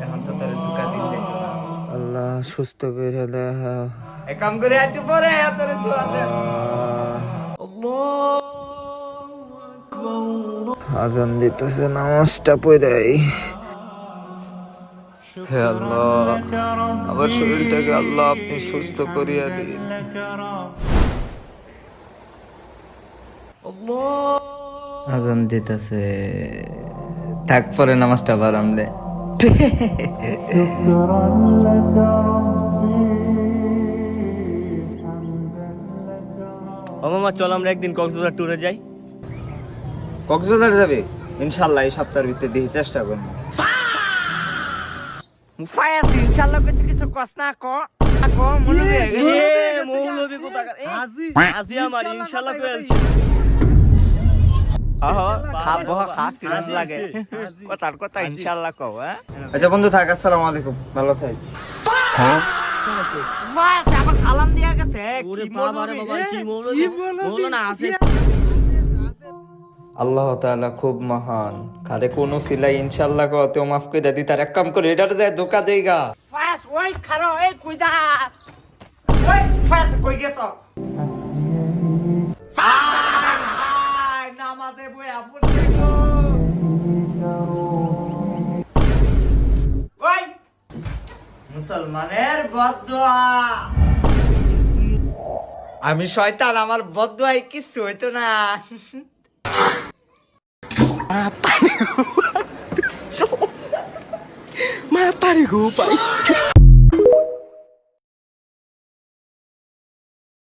এখন তো তোর ঢুকা দিন যাইতো না। আল্লাহ সুস্থ করে দে। এক কাম করে একটু পরে তোর দোয়া দে। আজান দিতেছে, নামাজটা পড়াই। হে আল্লাহ, আমার শরীরটাকে আল্লাহ আপনি সুস্থ করিয়া দিন। আজান দিতেছে, থাক পরে নামাজটা বারাম দে। ও মামা, চল আমরা একদিন কক্সবাজার ট্যুরে যাই। কক্সবাজার যাবে? ইনশাআল্লাহ এই সপ্তাহের ভিতরে দেখি, চেষ্টা করবো। ইনশাআল্লাহ কিছু কস না ক মৌলবি কোথাকার আজি আমার ইনশাআল্লাহ কইছি। আচ্ছা বন্ধু থাক, আসসালামু আলাইকুম, ভালো থাকিস। সালাম দিয়া গেছে। আল্লাহ তাআলা খুব মহান, খারে কোন সিলাই ইনশাআল্লাহ কতে মাফ করে দি। তার এক কাম করে এটার যায় ধোকা দেইগা। ওই খারো, এই কই যাস? ওই ফাস কই গেছ? নামাজে বইয়া পড়তে গো। ওই মুসলমানের বদদুয়া। আমি শয়তান, আমার বদদুয়ায় কিছু হইতো না। Mata nih gue, Pak.